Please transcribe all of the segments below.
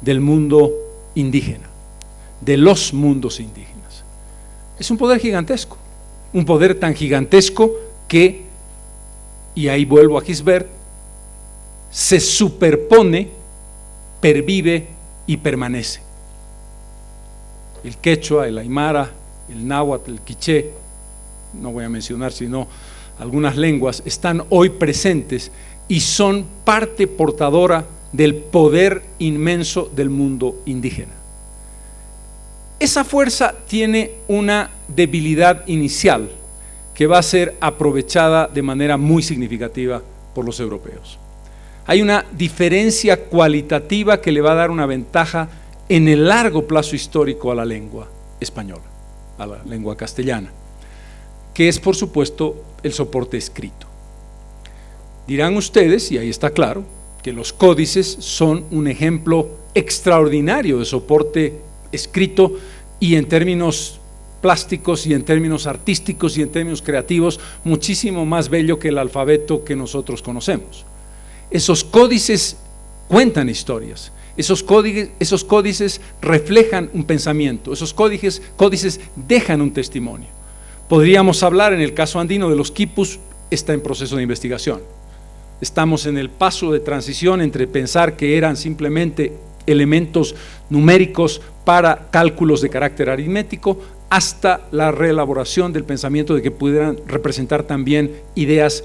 del mundo indígena, de los mundos indígenas. Es un poder gigantesco, un poder tan gigantesco que, y ahí vuelvo a Gisbert, se superpone, pervive y permanece. El quechua, el aymara, el náhuatl, el quiché, no voy a mencionar sino algunas lenguas, están hoy presentes y son parte portadora del poder inmenso del mundo indígena. Esa fuerza tiene una debilidad inicial que va a ser aprovechada de manera muy significativa por los europeos. Hay una diferencia cualitativa que le va a dar una ventaja en el largo plazo histórico a la lengua española, a la lengua castellana, que es por supuesto el soporte escrito. Dirán ustedes, y ahí está claro, que los códices son un ejemplo extraordinario de soporte escrito, y en términos plásticos y en términos artísticos y en términos creativos muchísimo más bello que el alfabeto que nosotros conocemos. Esos códices cuentan historias, esos códices reflejan un pensamiento, esos códices dejan un testimonio. Podríamos hablar en el caso andino de los quipus, está en proceso de investigación. Estamos en el paso de transición entre pensar que eran simplemente elementos numéricos para cálculos de carácter aritmético hasta la reelaboración del pensamiento de que pudieran representar también ideas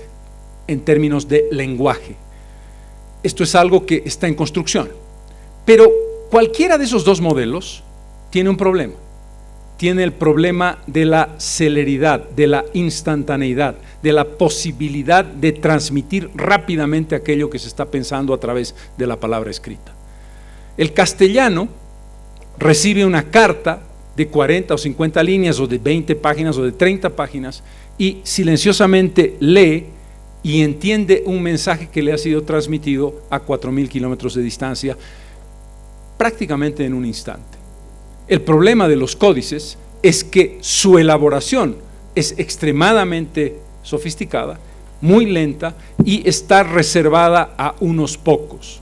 en términos de lenguaje. Esto es algo que está en construcción, pero cualquiera de esos dos modelos tiene un problema. Tiene el problema de la celeridad, de la instantaneidad, de la posibilidad de transmitir rápidamente aquello que se está pensando a través de la palabra escrita. El castellano recibe una carta de 40 o 50 líneas o de 20 páginas o de 30 páginas y silenciosamente lee y entiende un mensaje que le ha sido transmitido a 4.000 kilómetros de distancia prácticamente en un instante. El problema de los códices es que su elaboración es extremadamente sofisticada, muy lenta y está reservada a unos pocos.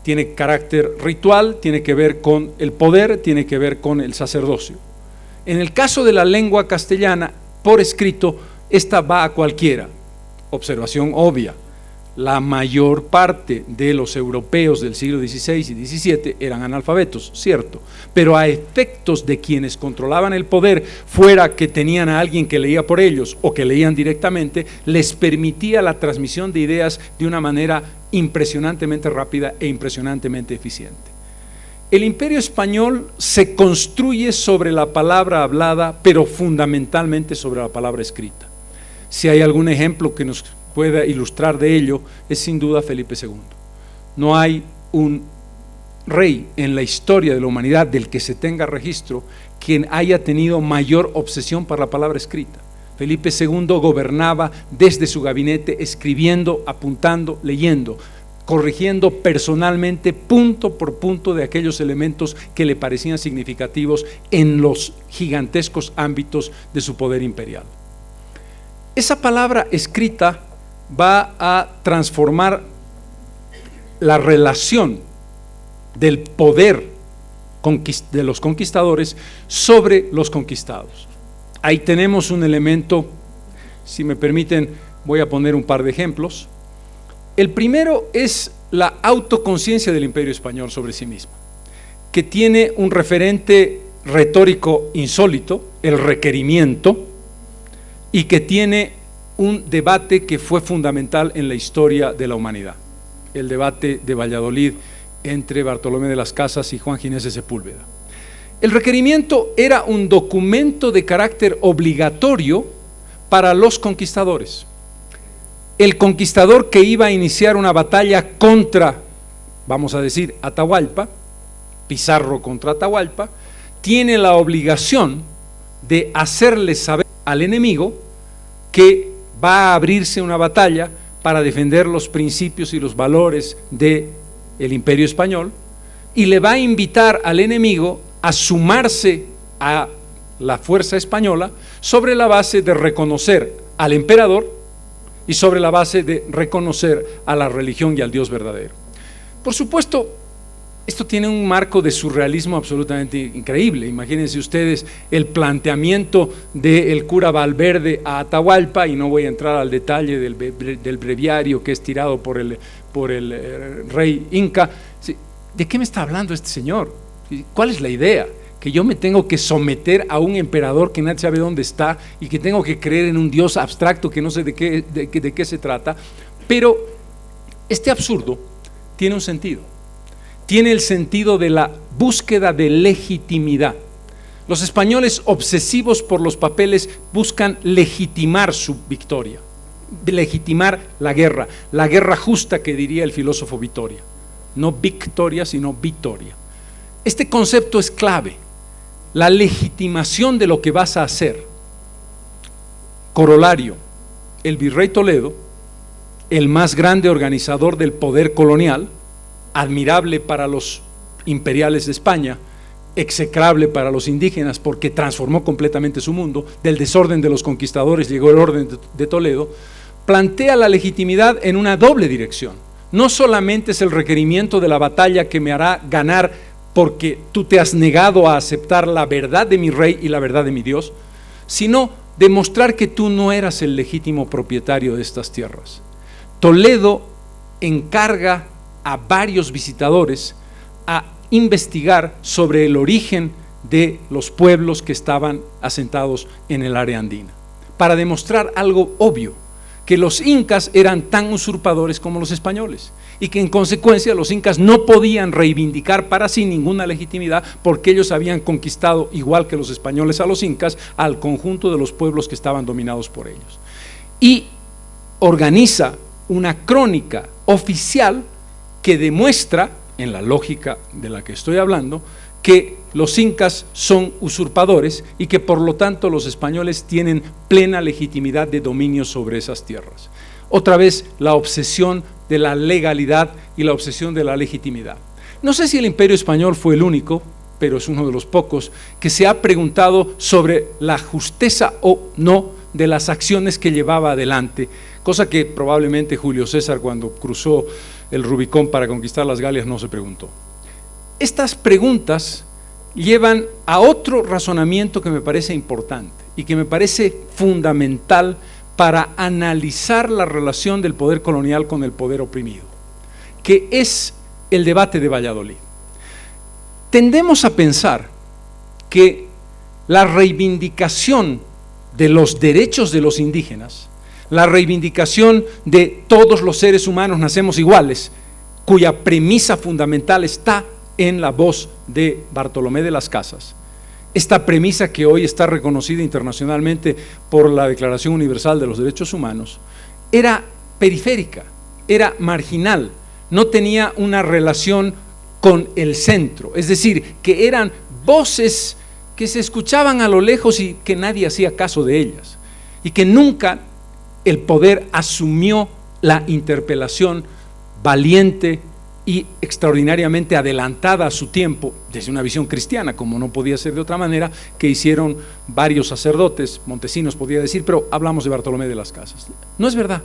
Tiene carácter ritual, tiene que ver con el poder, tiene que ver con el sacerdocio. En el caso de la lengua castellana, por escrito, esta va a cualquiera. Observación obvia, la mayor parte de los europeos del siglo XVI y XVII eran analfabetos, cierto, pero a efectos de quienes controlaban el poder, fuera que tenían a alguien que leía por ellos o que leían directamente, les permitía la transmisión de ideas de una manera impresionantemente rápida e impresionantemente eficiente. El Imperio Español se construye sobre la palabra hablada, pero fundamentalmente sobre la palabra escrita. Si hay algún ejemplo que nos pueda ilustrar de ello, es sin duda Felipe II. No hay un rey en la historia de la humanidad del que se tenga registro quien haya tenido mayor obsesión por la palabra escrita. Felipe II gobernaba desde su gabinete escribiendo, apuntando, leyendo, corrigiendo personalmente punto por punto de aquellos elementos que le parecían significativos en los gigantescos ámbitos de su poder imperial. Esa palabra escrita va a transformar la relación del poder de los conquistadores sobre los conquistados. Ahí tenemos un elemento, si me permiten, voy a poner un par de ejemplos. El primero es la autoconciencia del Imperio Español sobre sí mismo, que tiene un referente retórico insólito, el requerimiento, y que tiene un debate que fue fundamental en la historia de la humanidad, el debate de Valladolid entre Bartolomé de las Casas y Juan Ginés de Sepúlveda. El requerimiento era un documento de carácter obligatorio para los conquistadores. El conquistador que iba a iniciar una batalla contra, vamos a decir, Atahualpa, Pizarro contra Atahualpa, tiene la obligación de hacerle saber al enemigo que va a abrirse una batalla para defender los principios y los valores del Imperio Español, y le va a invitar al enemigo a sumarse a la fuerza española sobre la base de reconocer al emperador y sobre la base de reconocer a la religión y al Dios verdadero. Por supuesto, Esto tiene un marco de surrealismo absolutamente increíble. Imagínense ustedes el planteamiento del cura Valverde a Atahualpa, y no voy a entrar al detalle del breviario que es tirado por el rey Inca. ¿De qué me está hablando este señor? ¿Cuál es la idea? Que yo me tengo que someter a un emperador que nadie sabe dónde está y que tengo que creer en un Dios abstracto que no sé de qué se trata. Pero este absurdo tiene un sentido. Tiene el sentido de la búsqueda de legitimidad. Los españoles, obsesivos por los papeles, buscan legitimar su victoria, legitimar la guerra justa que diría el filósofo Vitoria. No victoria, sino vitoria. Este concepto es clave, la legitimación de lo que vas a hacer. Corolario, el virrey Toledo, el más grande organizador del poder colonial, admirable para los imperiales de España, execrable para los indígenas porque transformó completamente su mundo. Del desorden de los conquistadores llegó el orden de Toledo. Plantea la legitimidad en una doble dirección. No solamente es el requerimiento de la batalla que me hará ganar porque tú te has negado a aceptar la verdad de mi rey y la verdad de mi Dios, sino demostrar que tú no eras el legítimo propietario de estas tierras. Toledo encarga a varios visitadores a investigar sobre el origen de los pueblos que estaban asentados en el área andina, para demostrar algo obvio, que los incas eran tan usurpadores como los españoles y que en consecuencia los incas no podían reivindicar para sí ninguna legitimidad porque ellos habían conquistado, igual que los españoles a los incas, al conjunto de los pueblos que estaban dominados por ellos. Y organiza una crónica oficial que demuestra, en la lógica de la que estoy hablando, que los incas son usurpadores y que por lo tanto los españoles tienen plena legitimidad de dominio sobre esas tierras. Otra vez la obsesión de la legalidad y la obsesión de la legitimidad. No sé si el Imperio Español fue el único, pero es uno de los pocos, que se ha preguntado sobre la justeza o no de las acciones que llevaba adelante, cosa que probablemente Julio César, cuando cruzó el Rubicón para conquistar las Galias, no se preguntó. Estas preguntas llevan a otro razonamiento que me parece importante y que me parece fundamental para analizar la relación del poder colonial con el poder oprimido, que es el debate de Valladolid. Tendemos a pensar que la reivindicación de los derechos de los indígenas, la reivindicación de todos los seres humanos nacemos iguales, cuya premisa fundamental está en la voz de Bartolomé de las Casas. Esta premisa, que hoy está reconocida internacionalmente por la Declaración Universal de los Derechos Humanos, era periférica, era marginal, no tenía una relación con el centro, es decir, que eran voces que se escuchaban a lo lejos y que nadie hacía caso de ellas, y que nunca el poder asumió la interpelación valiente y extraordinariamente adelantada a su tiempo, desde una visión cristiana, como no podía ser de otra manera, que hicieron varios sacerdotes, Montesinos podía decir, pero hablamos de Bartolomé de las Casas. No es verdad.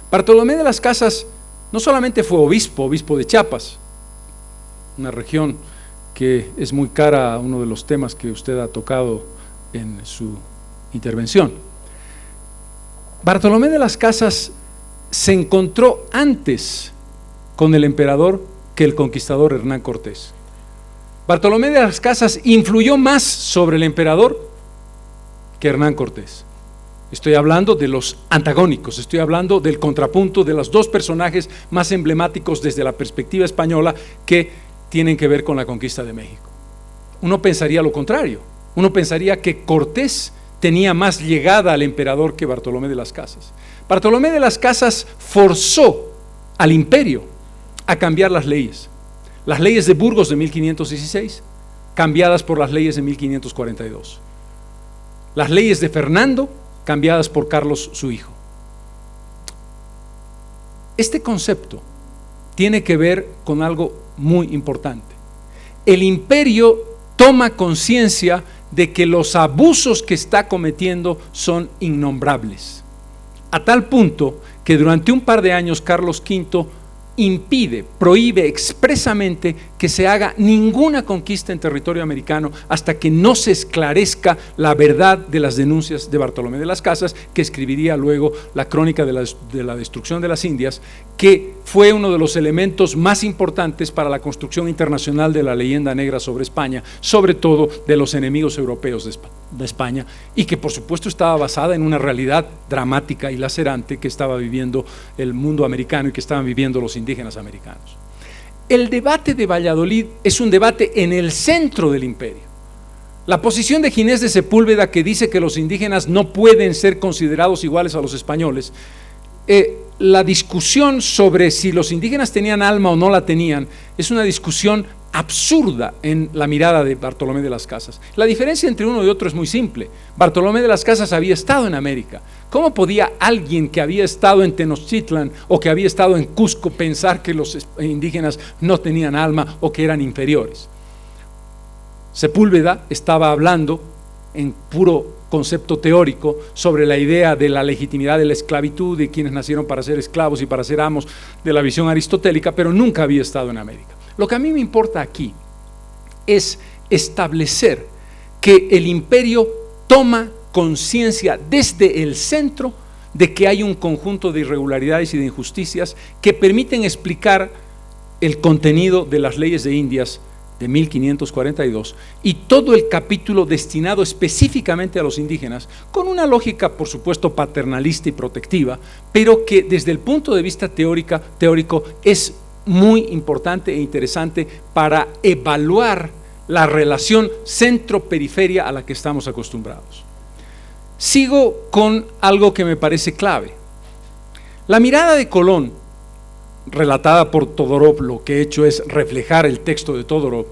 Bartolomé de las Casas no solamente fue obispo de Chiapas, una región que es muy cara a uno de los temas que usted ha tocado en su intervención. Bartolomé de las Casas se encontró antes con el emperador que el conquistador Hernán Cortés. Bartolomé de las Casas influyó más sobre el emperador que Hernán Cortés. Estoy hablando de los antagónicos, estoy hablando del contrapunto de los dos personajes más emblemáticos desde la perspectiva española que tienen que ver con la conquista de México. Uno pensaría lo contrario, uno pensaría que Cortés tenía más llegada al emperador que Bartolomé de las Casas. Bartolomé de las Casas forzó al imperio a cambiar las leyes de Burgos de 1516, cambiadas por las leyes de 1542, las leyes de Fernando, cambiadas por Carlos su hijo. Este concepto tiene que ver con algo muy importante. El imperio toma conciencia de que los abusos que está cometiendo son innombrables, a tal punto que durante un par de años Carlos V prohíbe expresamente que se haga ninguna conquista en territorio americano hasta que no se esclarezca la verdad de las denuncias de Bartolomé de las Casas, que escribiría luego la crónica de la destrucción de las Indias, que fue uno de los elementos más importantes para la construcción internacional de la leyenda negra sobre España, sobre todo de los enemigos europeos de España, y que por supuesto estaba basada en una realidad dramática y lacerante que estaba viviendo el mundo americano y que estaban viviendo los indígenas americanos. El debate de Valladolid es un debate en el centro del imperio. La posición de Ginés de Sepúlveda, que dice que los indígenas no pueden ser considerados iguales a los españoles, la discusión sobre si los indígenas tenían alma o no la tenían, es una discusión absurda en la mirada de Bartolomé de las Casas. La diferencia entre uno y otro es muy simple. Bartolomé de las Casas había estado en América. ¿Cómo podía alguien que había estado en Tenochtitlan o que había estado en Cusco pensar que los indígenas no tenían alma o que eran inferiores? Sepúlveda estaba hablando en puro concepto teórico sobre la idea de la legitimidad de la esclavitud, de quienes nacieron para ser esclavos y para ser amos, de la visión aristotélica, pero nunca había estado en América. Lo que a mí me importa aquí es establecer que el imperio toma conciencia desde el centro de que hay un conjunto de irregularidades y de injusticias que permiten explicar el contenido de las leyes de Indias de 1542 y todo el capítulo destinado específicamente a los indígenas, con una lógica por supuesto paternalista y protectiva, pero que desde el punto de vista teórico es muy importante e interesante para evaluar la relación centro-periferia a la que estamos acostumbrados. Sigo con algo que me parece clave. La mirada de Colón, relatada por Todorov, lo que he hecho es reflejar el texto de Todorov,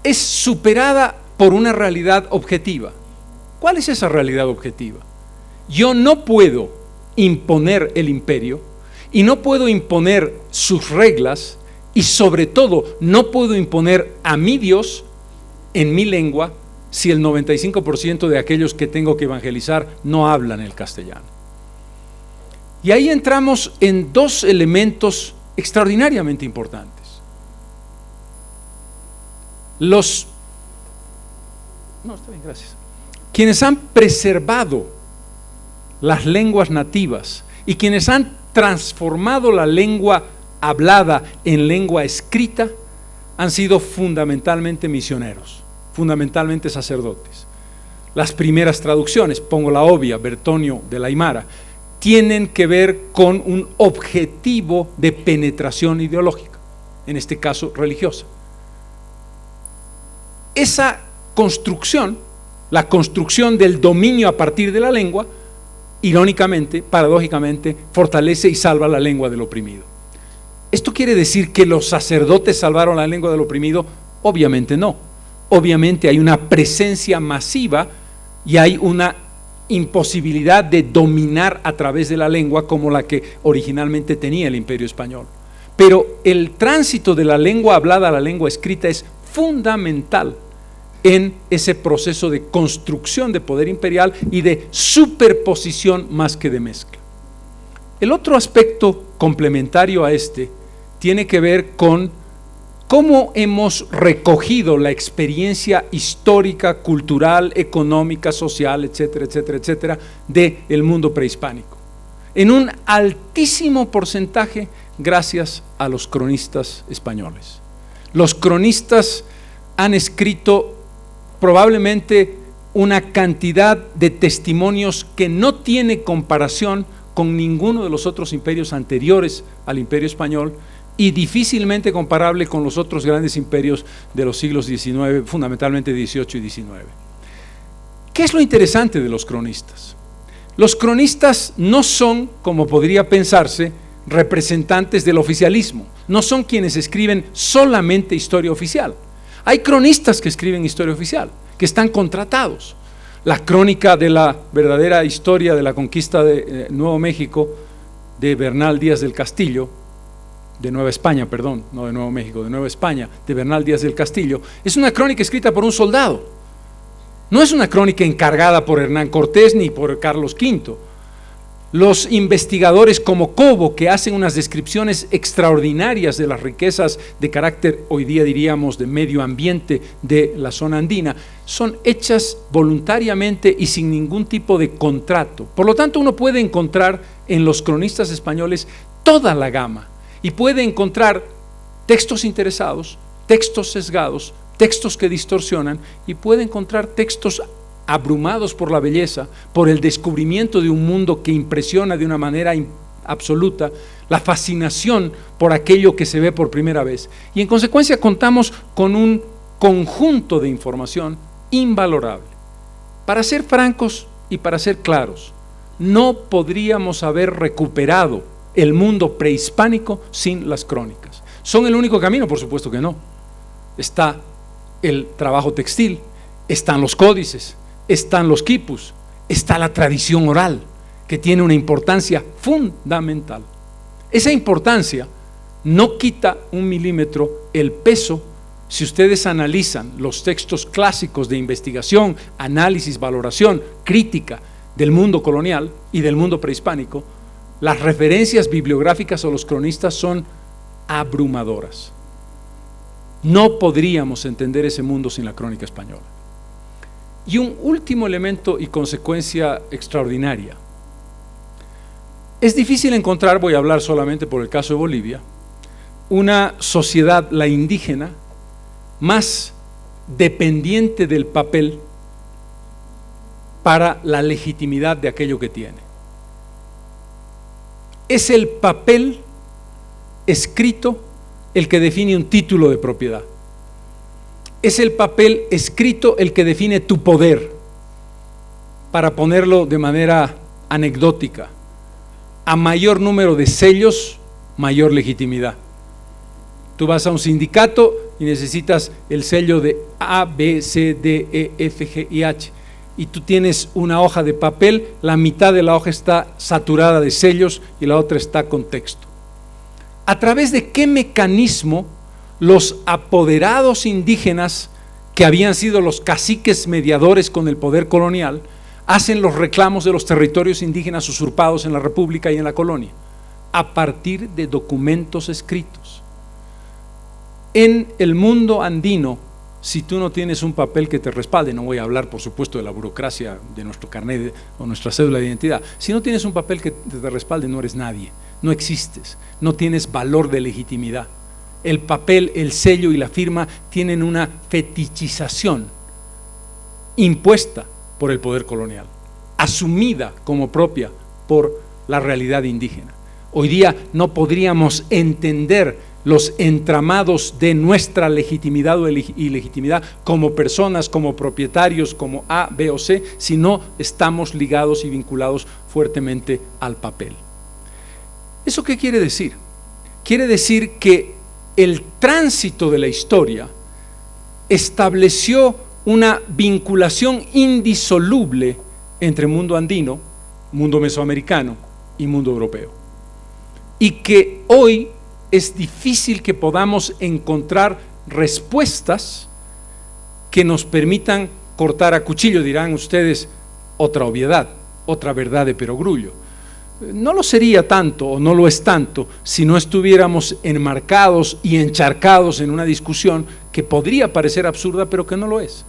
es superada por una realidad objetiva. ¿Cuál es esa realidad objetiva? Yo no puedo imponer el imperio y no puedo imponer sus reglas y sobre todo no puedo imponer a mi Dios en mi lengua si el 95% de aquellos que tengo que evangelizar no hablan el castellano. Y ahí entramos en dos elementos extraordinariamente importantes. Quienes han preservado las lenguas nativas y quienes han transformado la lengua hablada en lengua escrita han sido fundamentalmente misioneros, fundamentalmente sacerdotes. Las primeras traducciones, pongo la obvia, Bertonio de la Aymara, tienen que ver con un objetivo de penetración ideológica, en este caso religiosa. Esa construcción, la construcción del dominio a partir de la lengua, irónicamente, paradójicamente, fortalece y salva la lengua del oprimido. ¿Esto quiere decir que los sacerdotes salvaron la lengua del oprimido? Obviamente no. Obviamente hay una presencia masiva y hay una imposibilidad de dominar a través de la lengua como la que originalmente tenía el Imperio Español. Pero el tránsito de la lengua hablada a la lengua escrita es fundamental en ese proceso de construcción de poder imperial y de superposición más que de mezcla. El otro aspecto complementario a este tiene que ver con cómo hemos recogido la experiencia histórica, cultural, económica, social, etcétera, etcétera, etcétera, del mundo prehispánico. En un altísimo porcentaje gracias a los cronistas españoles. Los cronistas han escrito probablemente una cantidad de testimonios que no tiene comparación con ninguno de los otros imperios anteriores al Imperio Español y difícilmente comparable con los otros grandes imperios de los siglos XIX, fundamentalmente XVIII y XIX. ¿Qué es lo interesante de los cronistas? Los cronistas no son, como podría pensarse, representantes del oficialismo, no son quienes escriben solamente historia oficial. Hay cronistas que escriben historia oficial, que están contratados. La crónica de la verdadera historia de la conquista de Nuevo México de Bernal Díaz del Castillo, de Nueva España, perdón, no de Nuevo México, de Nueva España, de Bernal Díaz del Castillo, es una crónica escrita por un soldado. No es una crónica encargada por Hernán Cortés ni por Carlos V. Los investigadores como Cobo, que hacen unas descripciones extraordinarias de las riquezas de carácter, hoy día diríamos, de medio ambiente de la zona andina, son hechas voluntariamente y sin ningún tipo de contrato. Por lo tanto, uno puede encontrar en los cronistas españoles toda la gama y puede encontrar textos interesados, textos sesgados, textos que distorsionan, y puede encontrar textos abrumados por la belleza, por el descubrimiento de un mundo que impresiona de una manera absoluta, la fascinación por aquello que se ve por primera vez. Y en consecuencia contamos con un conjunto de información invalorable. Para ser francos y para ser claros, no podríamos haber recuperado el mundo prehispánico sin las crónicas. ¿Son el único camino? Por supuesto que no. Está el trabajo textil, están los códices, están los quipus, está la tradición oral, que tiene una importancia fundamental. Esa importancia no quita un milímetro el peso. Si ustedes analizan los textos clásicos de investigación, análisis, valoración, crítica del mundo colonial y del mundo prehispánico, las referencias bibliográficas a los cronistas son abrumadoras. No podríamos entender ese mundo sin la crónica española. Y un último elemento y consecuencia extraordinaria. Es difícil encontrar, voy a hablar solamente por el caso de Bolivia, una sociedad, la indígena, más dependiente del papel para la legitimidad de aquello que tiene. Es el papel escrito el que define un título de propiedad. Es el papel escrito el que define tu poder. Para ponerlo de manera anecdótica, a mayor número de sellos, mayor legitimidad. Tú vas a un sindicato y necesitas el sello de A, B, C, D, E, F, G y H, y tú tienes una hoja de papel, la mitad de la hoja está saturada de sellos y la otra está con texto. ¿A través de qué mecanismo los apoderados indígenas, que habían sido los caciques mediadores con el poder colonial, hacen los reclamos de los territorios indígenas usurpados en la República y en la colonia? A partir de documentos escritos. En el mundo andino, si tú no tienes un papel que te respalde, no voy a hablar por supuesto de la burocracia de nuestro carnet o nuestra cédula de identidad, si no tienes un papel que te respalde, no eres nadie, no existes, no tienes valor de legitimidad. El papel, el sello y la firma tienen una fetichización impuesta por el poder colonial, asumida como propia por la realidad indígena. Hoy día no podríamos entender los entramados de nuestra legitimidad o ilegitimidad como personas, como propietarios, como A, B o C, si no estamos ligados y vinculados fuertemente al papel. ¿Eso qué quiere decir? Quiere decir que el tránsito de la historia estableció una vinculación indisoluble entre mundo andino, mundo mesoamericano y mundo europeo. Y que hoy es difícil que podamos encontrar respuestas que nos permitan cortar a cuchillo, dirán ustedes, otra obviedad, otra verdad de perogrullo. No lo sería tanto o no lo es tanto si no estuviéramos enmarcados y encharcados en una discusión que podría parecer absurda, pero que no lo es.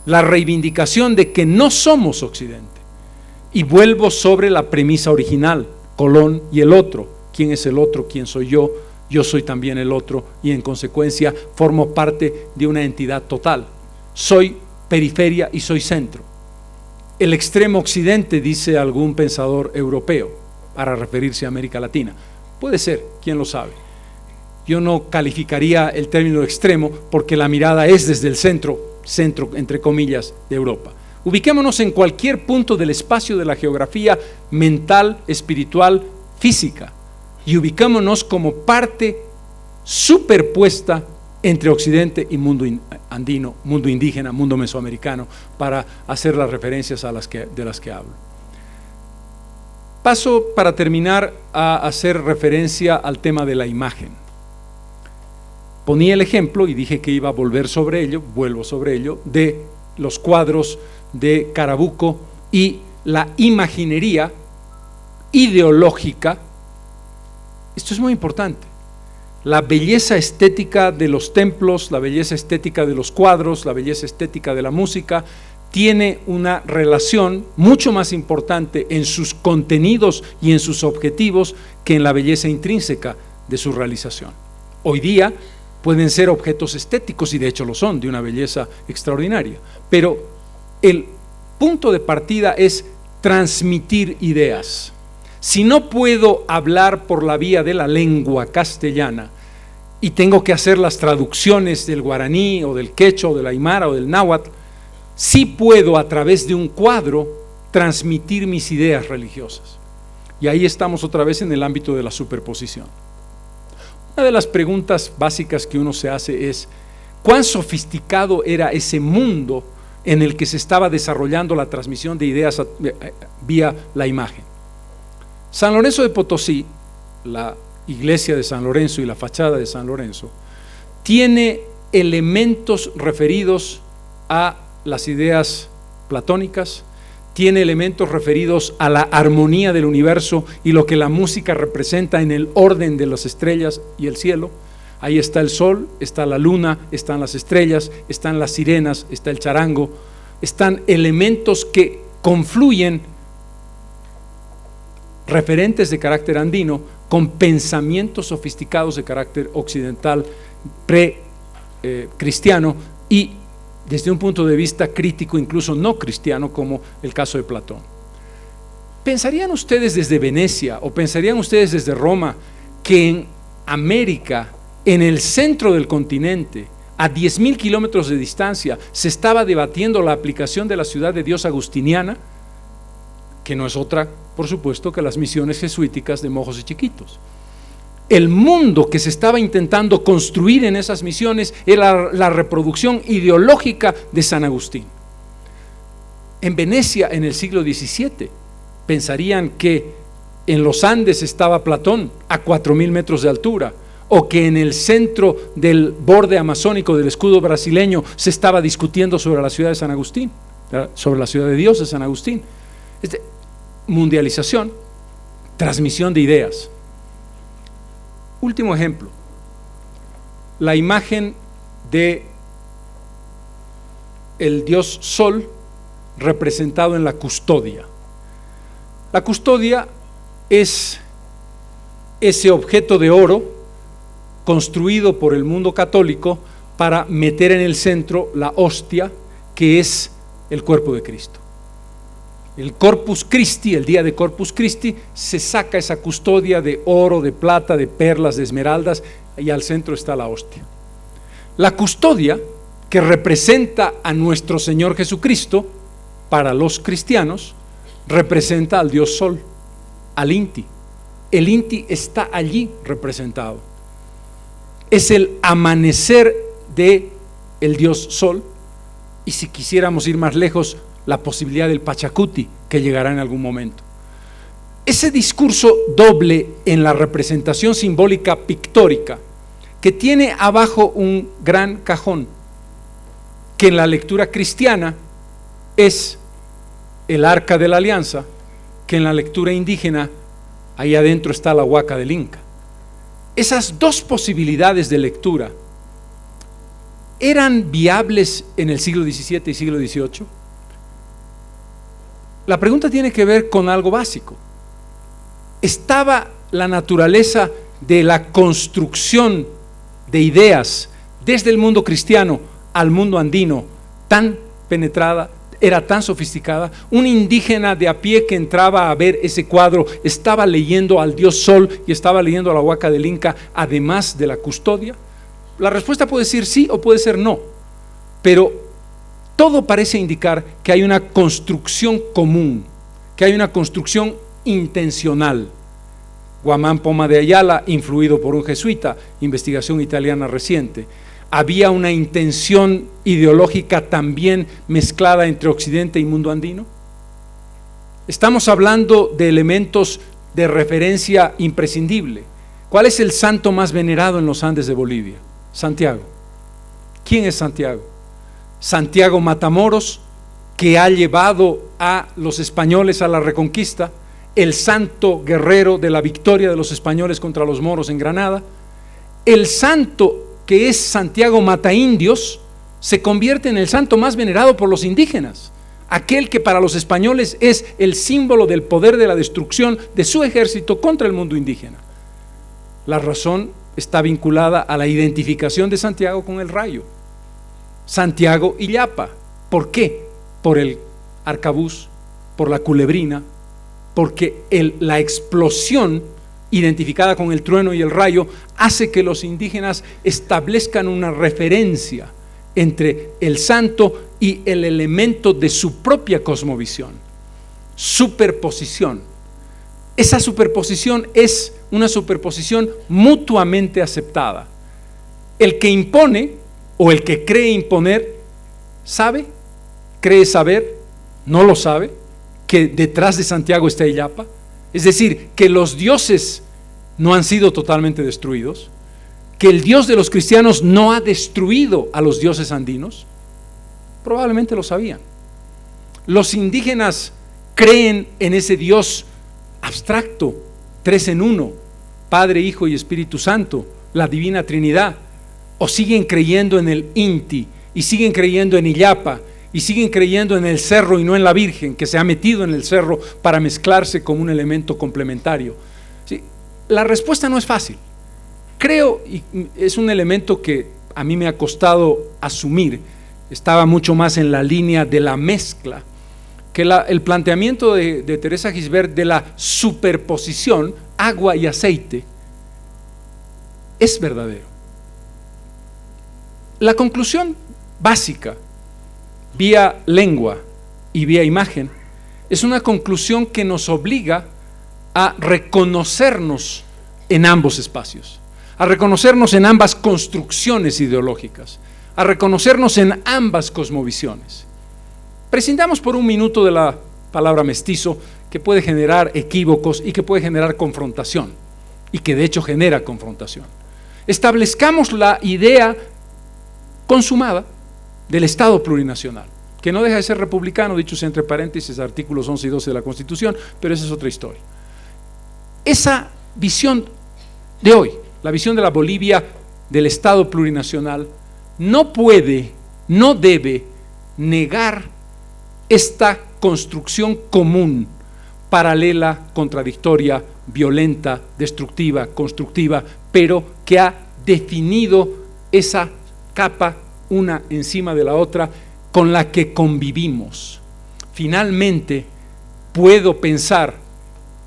La reivindicación de que no somos Occidente. Y vuelvo sobre la premisa original, Colón y el otro. ¿Quién es el otro? ¿Quién soy yo? Yo soy también el otro y en consecuencia formo parte de una entidad total. Soy periferia y soy centro. El extremo occidente, dice algún pensador europeo, para referirse a América Latina. Puede ser, quién lo sabe. Yo no calificaría el término extremo porque la mirada es desde el centro entre comillas, de Europa. Ubiquémonos en cualquier punto del espacio de la geografía mental, espiritual, física, y ubicémonos como parte superpuesta entre Occidente y mundo andino, mundo indígena, mundo mesoamericano, para hacer las referencias de las que hablo. Paso para terminar a hacer referencia al tema de la imagen. Ponía el ejemplo y dije que iba a volver sobre ello, vuelvo sobre ello, de los cuadros de Carabuco y la imaginería ideológica. Esto es muy importante. La belleza estética de los templos, la belleza estética de los cuadros, la belleza estética de la música, tiene una relación mucho más importante en sus contenidos y en sus objetivos que en la belleza intrínseca de su realización. Hoy día pueden ser objetos estéticos, y de hecho lo son, de una belleza extraordinaria, pero el punto de partida es transmitir ideas. Si no puedo hablar por la vía de la lengua castellana y tengo que hacer las traducciones del guaraní o del quechua o del aymara o del náhuatl, sí puedo a través de un cuadro transmitir mis ideas religiosas. Y ahí estamos otra vez en el ámbito de la superposición. Una de las preguntas básicas que uno se hace es: ¿cuán sofisticado era ese mundo en el que se estaba desarrollando la transmisión de ideas vía la imagen? San Lorenzo de Potosí, la iglesia de San Lorenzo y la fachada de San Lorenzo, tiene elementos referidos a las ideas platónicas, tiene elementos referidos a la armonía del universo y lo que la música representa en el orden de las estrellas y el cielo. Ahí está el sol, está la luna, están las estrellas, están las sirenas, está el charango, están elementos que confluyen, referentes de carácter andino, con pensamientos sofisticados de carácter occidental, pre-cristiano y desde un punto de vista crítico, incluso no cristiano, como el caso de Platón. ¿Pensarían ustedes desde Venecia o pensarían ustedes desde Roma que en América, en el centro del continente, a 10.000 kilómetros de distancia, se estaba debatiendo la aplicación de la ciudad de Dios agustiniana, que no es otra, por supuesto, que las misiones jesuíticas de Mojos y Chiquitos? El mundo que se estaba intentando construir en esas misiones era la reproducción ideológica de San Agustín. En Venecia, en el siglo XVII, pensarían que en los Andes estaba Platón a 4.000 metros de altura, o que en el centro del borde amazónico del escudo brasileño se estaba discutiendo sobre la ciudad de San Agustín, sobre la ciudad de Dios de San Agustín. Mundialización, transmisión de ideas. Último ejemplo, la imagen de el dios Sol representado en la custodia. La custodia es ese objeto de oro construido por el mundo católico para meter en el centro la hostia, que es el cuerpo de Cristo. El Corpus Christi, el día de Corpus Christi, se saca esa custodia de oro, de plata, de perlas, de esmeraldas, y al centro está la hostia. La custodia, que representa a nuestro Señor Jesucristo, para los cristianos, representa al Dios Sol, al Inti. El Inti está allí representado. Es el amanecer de el Dios Sol, y si quisiéramos ir más lejos, la posibilidad del Pachacuti, que llegará en algún momento. Ese discurso doble en la representación simbólica pictórica, que tiene abajo un gran cajón, que en la lectura cristiana es el Arca de la Alianza, que en la lectura indígena, ahí adentro está la Huaca del Inca. Esas dos posibilidades de lectura, ¿eran viables en el siglo XVII y siglo XVIII? La pregunta tiene que ver con algo básico. ¿Estaba la naturaleza de la construcción de ideas desde el mundo cristiano al mundo andino tan penetrada, era tan sofisticada? Un indígena de a pie que entraba a ver ese cuadro estaba leyendo al dios Sol y estaba leyendo a la Huaca del Inca, además de la custodia. La respuesta puede ser sí o puede ser no, pero todo parece indicar que hay una construcción común, que hay una construcción intencional. Guamán Poma de Ayala, influido por un jesuita, investigación italiana reciente. ¿Había una intención ideológica también mezclada entre Occidente y mundo andino? Estamos hablando de elementos de referencia imprescindible. ¿Cuál es el santo más venerado en los Andes de Bolivia? Santiago. ¿Quién es Santiago? Santiago Matamoros, que ha llevado a los españoles a la reconquista, el santo guerrero de la victoria de los españoles contra los moros en Granada. El santo que es Santiago Mataindios se convierte en el santo más venerado por los indígenas, aquel que para los españoles es el símbolo del poder de la destrucción de su ejército contra el mundo indígena. La razón está vinculada a la identificación de Santiago con el rayo. Santiago Illapa. ¿Por qué? Por el arcabuz, por la culebrina, porque la explosión identificada con el trueno y el rayo hace que los indígenas establezcan una referencia entre el santo y el elemento de su propia cosmovisión. Superposición. Esa superposición es una superposición mutuamente aceptada. El que impone o el que cree imponer, sabe, cree saber, no lo sabe, que detrás de Santiago está Illapa. Es decir, que los dioses no han sido totalmente destruidos, que el Dios de los cristianos no ha destruido a los dioses andinos. Probablemente lo sabían. Los indígenas creen en ese Dios abstracto, 3 en 1, Padre, Hijo y Espíritu Santo, la Divina Trinidad, o siguen creyendo en el Inti, y siguen creyendo en Illapa, y siguen creyendo en el cerro y no en la Virgen, que se ha metido en el cerro para mezclarse como un elemento complementario. ¿Sí? La respuesta no es fácil. Creo, y es un elemento que a mí me ha costado asumir, estaba mucho más en la línea de la mezcla, que el planteamiento de Teresa Gisbert de la superposición, agua y aceite, es verdadero. La conclusión básica, vía lengua y vía imagen, es una conclusión que nos obliga a reconocernos en ambos espacios, a reconocernos en ambas construcciones ideológicas, a reconocernos en ambas cosmovisiones. Prescindamos por un minuto de la palabra mestizo, que puede generar equívocos y que puede generar confrontación, y que de hecho genera confrontación. Establezcamos la idea consumada del Estado plurinacional, que no deja de ser republicano, dicho sea entre paréntesis, artículos 11 y 12 de la Constitución, pero esa es otra historia. Esa visión de hoy, la visión de la Bolivia del Estado plurinacional, no puede, no debe negar esta construcción común, paralela, contradictoria, violenta, destructiva, constructiva, pero que ha definido esa capa una encima de la otra con la que convivimos. Finalmente, puedo pensar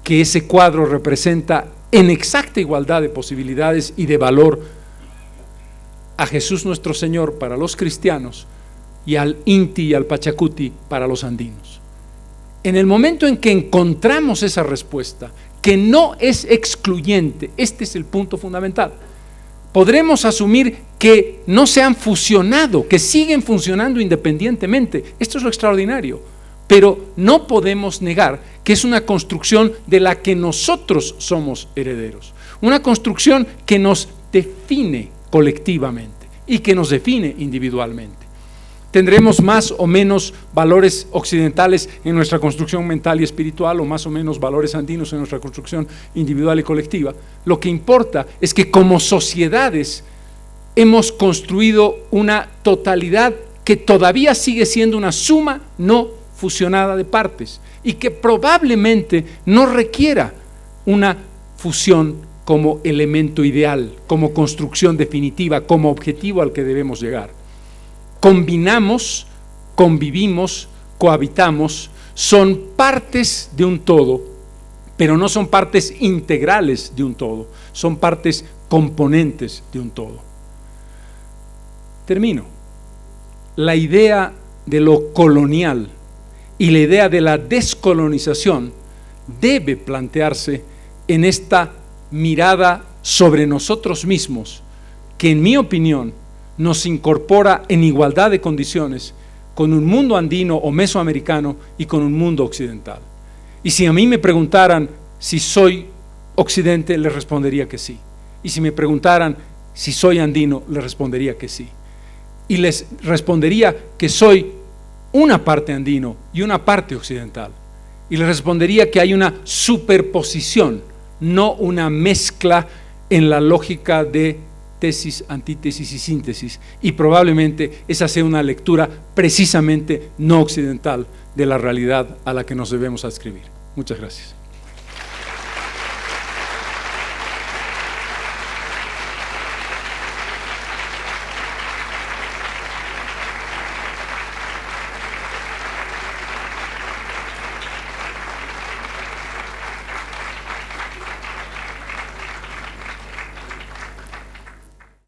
que ese cuadro representa en exacta igualdad de posibilidades y de valor a Jesús nuestro Señor para los cristianos y al Inti y al Pachacuti para los andinos. En el momento en que encontramos esa respuesta, que no es excluyente, este es el punto fundamental, podremos asumir que no se han fusionado, que siguen funcionando independientemente. Esto es lo extraordinario, pero no podemos negar que es una construcción de la que nosotros somos herederos, una construcción que nos define colectivamente y que nos define individualmente. Tendremos más o menos valores occidentales en nuestra construcción mental y espiritual, o más o menos valores andinos en nuestra construcción individual y colectiva. Lo que importa es que como sociedades hemos construido una totalidad que todavía sigue siendo una suma no fusionada de partes y que probablemente no requiera una fusión como elemento ideal, como construcción definitiva, como objetivo al que debemos llegar. Combinamos, convivimos, cohabitamos, son partes de un todo, pero no son partes integrales de un todo, son partes componentes de un todo. Termino. La idea de lo colonial y la idea de la descolonización debe plantearse en esta mirada sobre nosotros mismos, que en mi opinión nos incorpora en igualdad de condiciones con un mundo andino o mesoamericano y con un mundo occidental. Y si a mí me preguntaran si soy occidente, les respondería que sí. Y si me preguntaran si soy andino, les respondería que sí. Y les respondería que soy una parte andino y una parte occidental. Y le respondería que hay una superposición, no una mezcla en la lógica de tesis, antítesis y síntesis, y probablemente esa sea una lectura precisamente no occidental de la realidad a la que nos debemos adscribir. Muchas gracias.